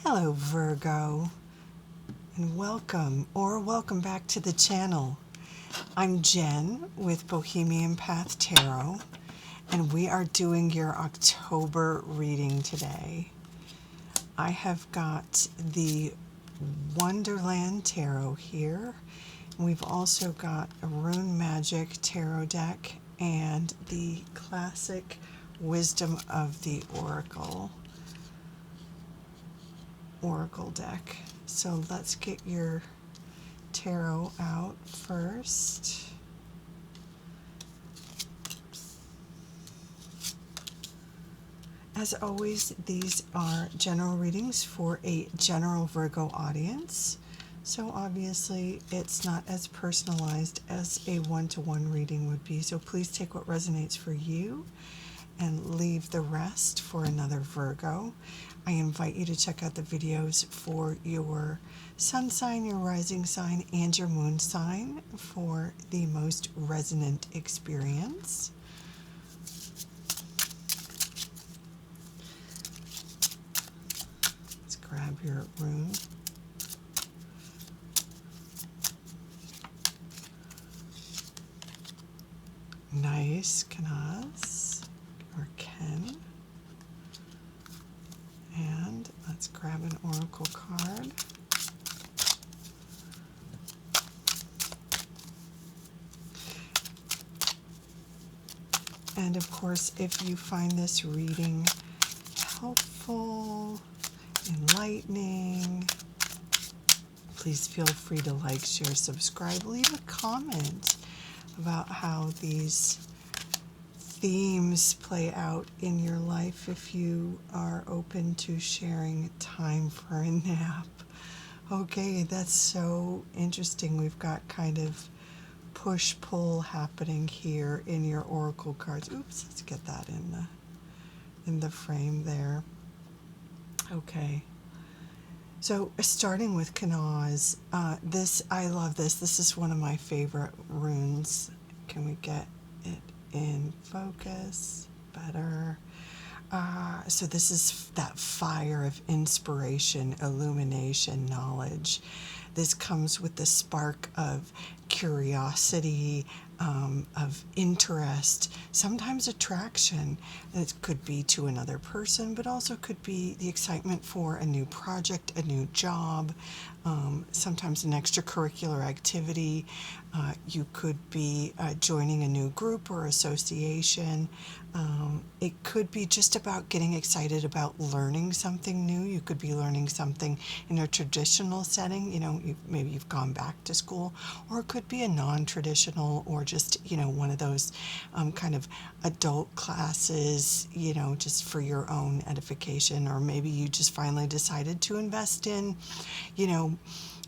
Hello Virgo, and welcome back to the channel. I'm Jen with Bohemian Path Tarot, and we are doing your October reading today. I have got the Wonderland Tarot here. We've also got a Rune Magic Tarot deck and the classic Wisdom of the Oracle deck. So let's get your tarot out first. As always, these are general readings for a general Virgo audience. So obviously it's not as personalized as a one-to-one reading would be. So please take what resonates for you and leave the rest for another Virgo. I invite you to check out the videos for your sun sign, your rising sign, and your moon sign for the most resonant experience. Let's grab your rune. Nice, Kanaz, or Ken. And let's grab an oracle card. And of course, if you find this reading helpful, enlightening, please feel free to like, share, subscribe, leave a comment about how these themes play out in your life if you are open to sharing time for a nap. Okay, that's so interesting. We've got kind of push-pull happening here in your oracle cards. Oops, let's get that in the frame there. Okay. So starting with Kanaz, I love this. This is one of my favorite runes. Can we get it in focus? Better. So this is that fire of inspiration, illumination, knowledge. This comes with the spark of curiosity, of interest, sometimes attraction. It could be to another person, but also could be the excitement for a new project, a new job, sometimes an extracurricular activity. You could be joining a new group or association. It could be just about getting excited about learning something new. You could be learning something in a traditional setting, maybe you've gone back to school, or it could be a non-traditional, or just, one of those kind of adult classes, just for your own edification, or maybe you just finally decided to invest in,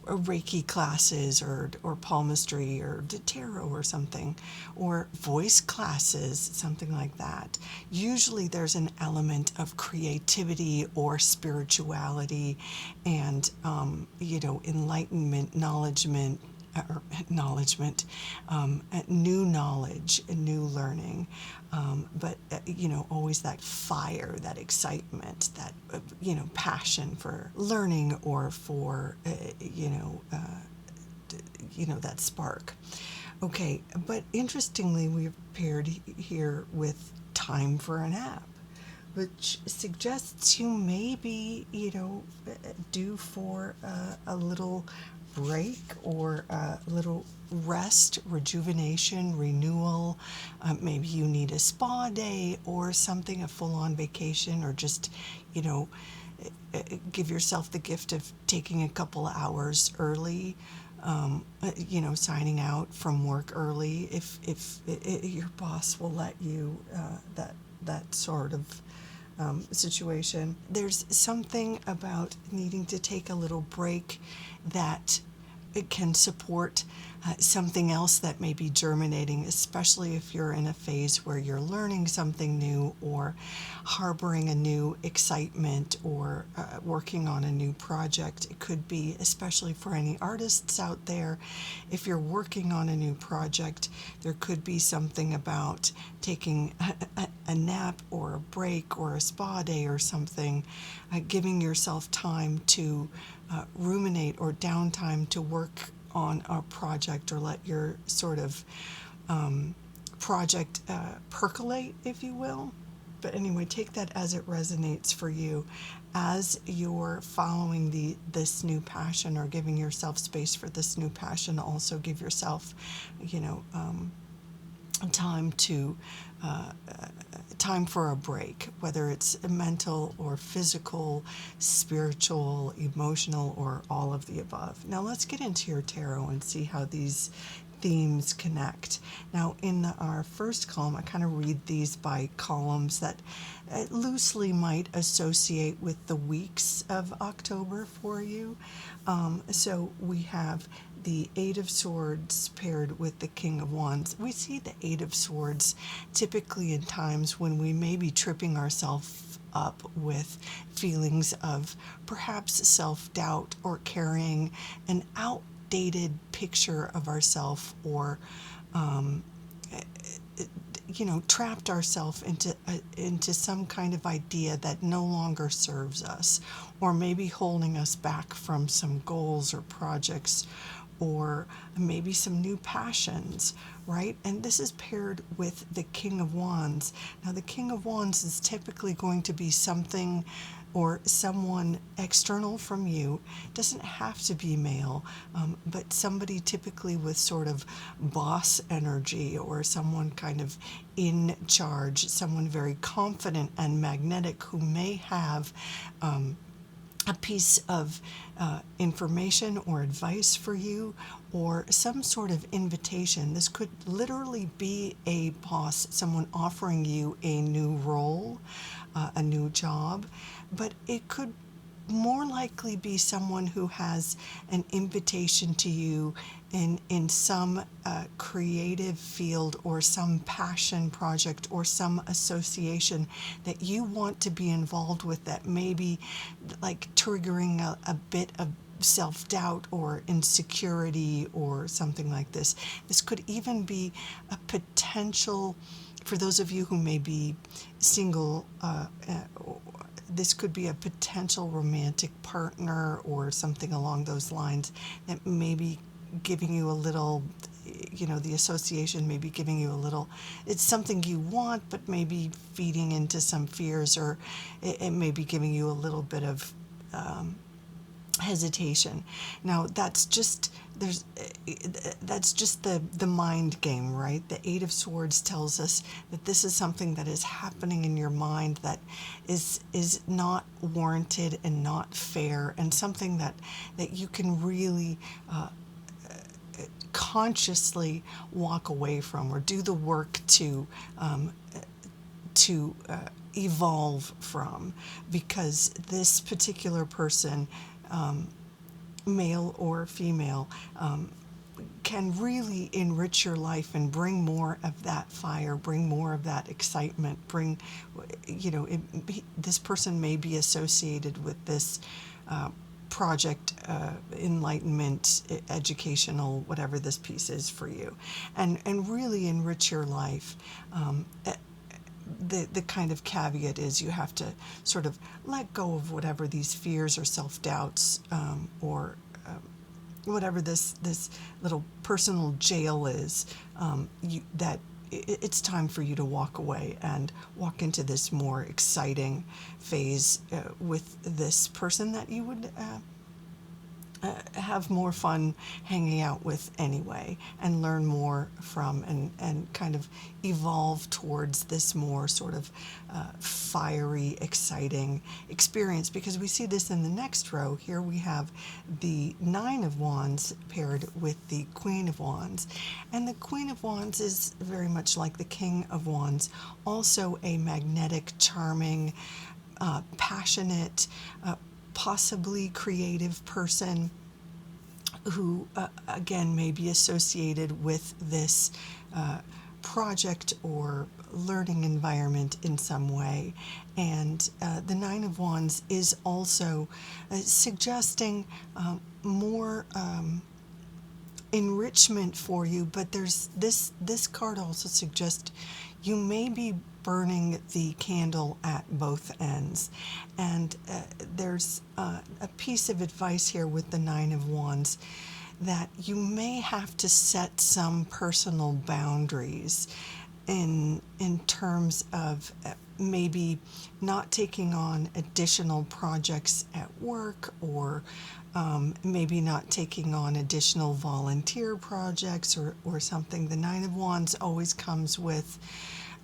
Reiki classes or palmistry or tarot or something, or voice classes, something like that. Usually there's an element of creativity or spirituality and, enlightenment, new knowledge, new learning, but always that fire, that excitement, that passion for learning, or for that spark. Okay, but interestingly, we've paired here with time for a nap, which suggests you maybe due for a little break, or a little rest, rejuvenation, renewal. Maybe you need a spa day or something, a full-on vacation, or just give yourself the gift of taking a couple of hours early, signing out from work early if your boss will let you, that sort of situation. There's something about needing to take a little break that it can support something else that may be germinating, especially if you're in a phase where you're learning something new, or harboring a new excitement, or working on a new project. It could be, especially for any artists out there, if you're working on a new project, there could be something about taking a nap or a break or a spa day or something, giving yourself time to ruminate or downtime to work on a project or let your sort of project percolate, if you will. But anyway, take that as it resonates for you as you're following this new passion or giving yourself space for this new passion. Also give yourself, time to time for a break, whether it's mental or physical, spiritual, emotional, or all of the above. Now let's get into your tarot and see how these themes connect. Now in our first column, I kind of read these by columns that loosely might associate with the weeks of October for you. So we have the Eight of Swords paired with the King of Wands. We see the Eight of Swords typically in times when we may be tripping ourselves up with feelings of perhaps self-doubt or carrying an outdated picture of ourselves, or trapped ourselves into some kind of idea that no longer serves us, or maybe holding us back from some goals or projects, or maybe some new passions, right? And this is paired with the King of Wands. Now, the King of Wands is typically going to be something or someone external from you. It doesn't have to be male, but somebody typically with sort of boss energy, or someone kind of in charge, someone very confident and magnetic who may have a piece of information or advice for you, or some sort of invitation. This could literally be a boss, someone offering you a new role, a new job, but it could more likely be someone who has an invitation to you in some creative field, or some passion project, or some association that you want to be involved with, that may be like triggering a bit of self-doubt or insecurity or something like this. This could even be a potential, for those of you who may be single, this could be a potential romantic partner or something along those lines that may be giving you a little, the association may be giving you a little, it's something you want, but maybe feeding into some fears, or it may be giving you a little bit of hesitation. Now that's just the mind game, right? The Eight of Swords tells us that this is something that is happening in your mind that is not warranted and not fair, and something that you can really consciously walk away from, or do the work to evolve from, because this particular person, male or female, can really enrich your life and bring more of that fire, bring more of that excitement, bring, this person may be associated with this project, enlightenment, educational, whatever this piece is for you, and really enrich your life. The kind of caveat is you have to sort of let go of whatever these fears or self-doubts, or whatever this little personal jail is, that it's time for you to walk away and walk into this more exciting phase with this person that you would have more fun hanging out with anyway, and learn more from, and kind of evolve towards this more sort of fiery, exciting experience. Because we see this in the next row. Here we have the Nine of Wands paired with the Queen of Wands. And the Queen of Wands is very much like the King of Wands, also a magnetic, charming, passionate, possibly creative person who, again, may be associated with this project or learning environment in some way. And the Nine of Wands is also suggesting more enrichment for you, but there's this card also suggests you may be burning the candle at both ends. And there's a piece of advice here with the Nine of Wands, that you may have to set some personal boundaries in terms of maybe not taking on additional projects at work, or maybe not taking on additional volunteer projects, or something. The Nine of Wands always comes with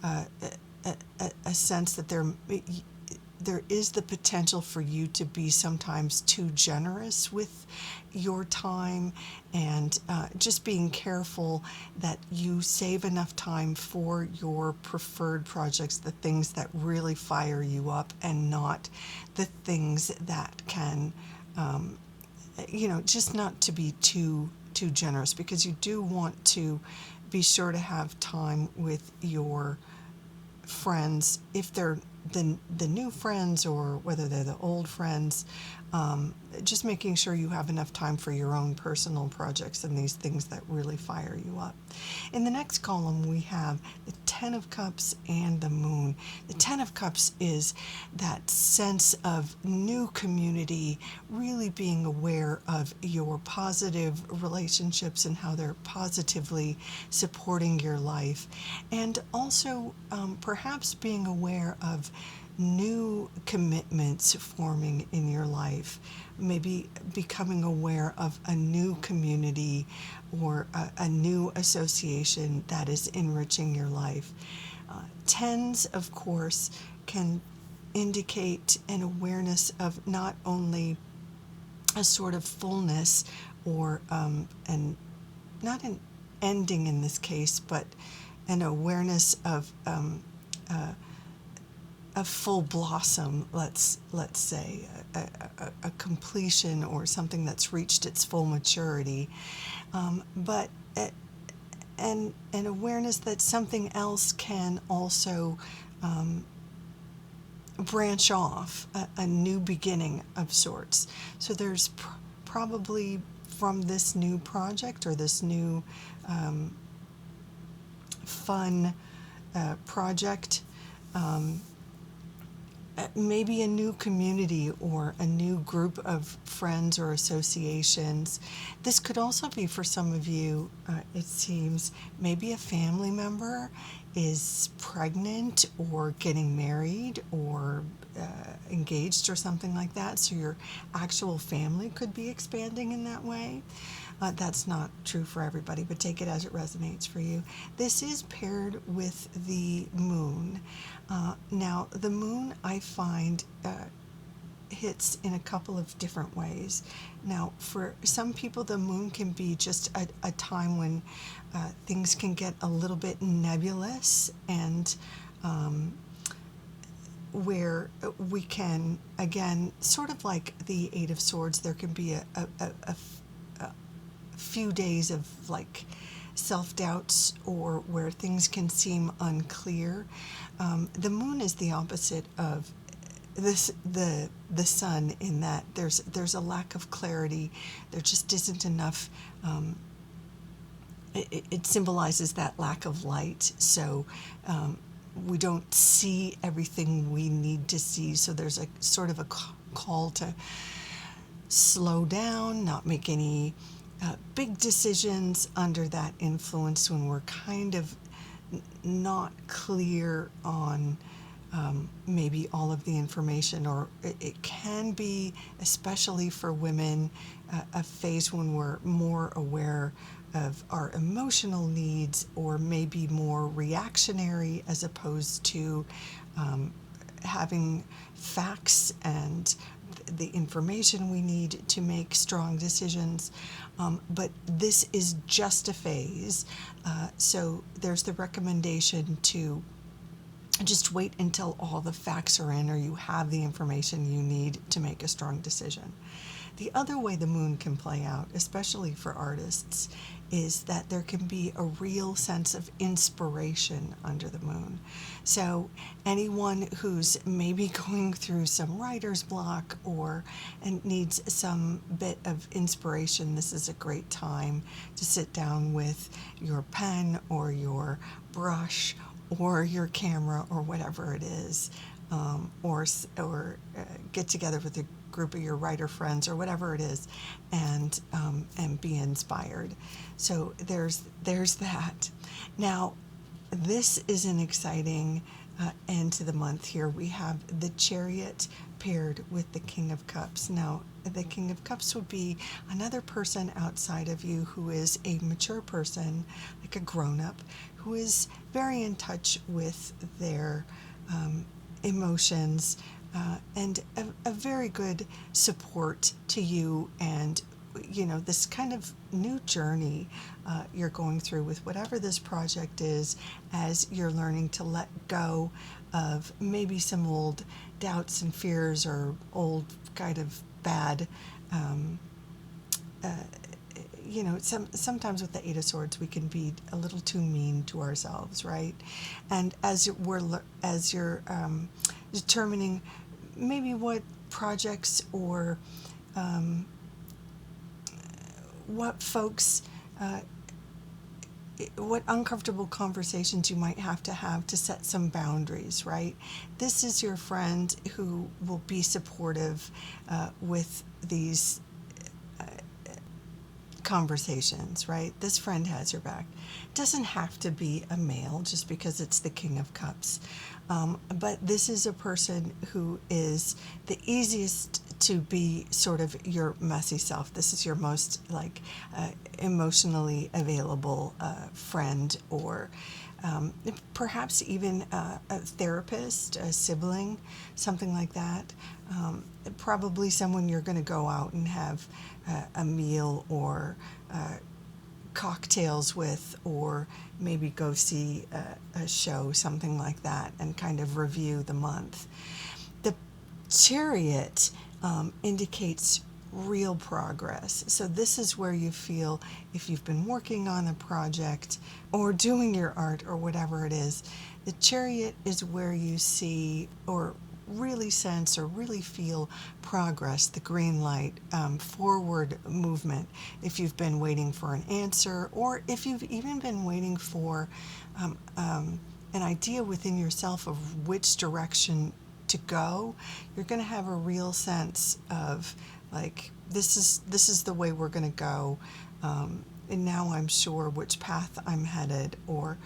a sense that there is the potential for you to be sometimes too generous with your time, and just being careful that you save enough time for your preferred projects, the things that really fire you up, and not the things that can, just not to be too generous, because you do want to be sure to have time with your friends, if they're the new friends or whether they're the old friends. Just making sure you have enough time for your own personal projects and these things that really fire you up. In the next column, we have the Ten of Cups and the Moon. The Ten of Cups is that sense of new community, really being aware of your positive relationships and how they're positively supporting your life, and also perhaps being aware of new commitments forming in your life, maybe becoming aware of a new community or a new association that is enriching your life. Tens, of course, can indicate an awareness of not only a sort of fullness, or and not an ending in this case, but an awareness of a full blossom, let's say, a completion, or something that's reached its full maturity, but an awareness that something else can also branch off, a new beginning of sorts. So there's probably from this new project, or this new fun project, maybe a new community or a new group of friends or associations. This could also be, for some of you, it seems, maybe a family member is pregnant or getting married or engaged or something like that. So your actual family could be expanding in that way. That's not true for everybody, but take it as it resonates for you. This is paired with the moon. Now, the moon, I find, hits in a couple of different ways. Now, for some people, the moon can be just a time when things can get a little bit nebulous, and where we can, again, sort of like the Eight of Swords, there can be a few days of like self-doubts, or where things can seem unclear. The moon is the opposite of the sun, in that there's a lack of clarity. There just isn't enough. It symbolizes that lack of light. So we don't see everything we need to see. So there's a sort of a call to slow down, not make any big decisions under that influence, when we're kind of not clear on maybe all of the information. Or it can be, especially for women, a phase when we're more aware of our emotional needs, or maybe more reactionary, as opposed to having facts and the information we need to make strong decisions. But this is just a phase. So there's the recommendation to just wait until all the facts are in, or you have the information you need to make a strong decision. The other way the moon can play out, especially for artists, is that there can be a real sense of inspiration under the moon. So anyone who's maybe going through some writer's block, and needs some bit of inspiration, this is a great time to sit down with your pen or your brush, or your camera or whatever it is, or get together with a group of your writer friends or whatever it is, and be inspired. So there's that. Now, this is an exciting end to the month here. We have the Chariot paired with the King of Cups. Now, the King of Cups would be another person outside of you who is a mature person, like a grown-up, who is very in touch with their emotions, and a very good support to you, and this kind of new journey you're going through with whatever this project is, as you're learning to let go of maybe some old doubts and fears, or old kind of bad sometimes with the Eight of Swords we can be a little too mean to ourselves, right? And as you're determining maybe what projects or what folks, what uncomfortable conversations you might have to set some boundaries, right? This is your friend who will be supportive with these conversations, right? This friend has your back. It doesn't have to be a male just because it's the King of Cups. But this is a person who is the easiest to be sort of your messy self. This is your most emotionally available friend, or perhaps even a therapist, a sibling, something like that. Probably someone you're going to go out and have a meal or cocktails with, or maybe go see a show, something like that, and kind of review the month. The Chariot indicates real progress. So this is where you feel, if you've been working on a project or doing your art or whatever it is, the Chariot is where you see or really sense or really feel progress, the green light, forward movement. If you've been waiting for an answer, or if you've even been waiting for an idea within yourself of which direction to go, you're going to have a real sense of this is the way we're going to go, and now I'm sure which path I'm headed. Or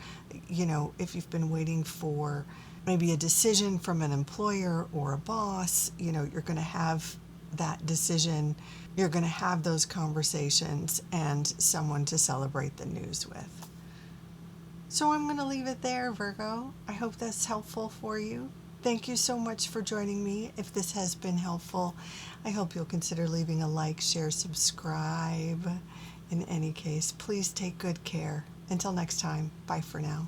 if you've been waiting for maybe a decision from an employer or a boss, you're going to have that decision, you're going to have those conversations, and someone to celebrate the news with. So I'm going to leave it there, Virgo. I hope that's helpful for you. Thank you so much for joining me. If this has been helpful, I hope you'll consider leaving a like, share, subscribe. In any case, please take good care. Until next time, bye for now.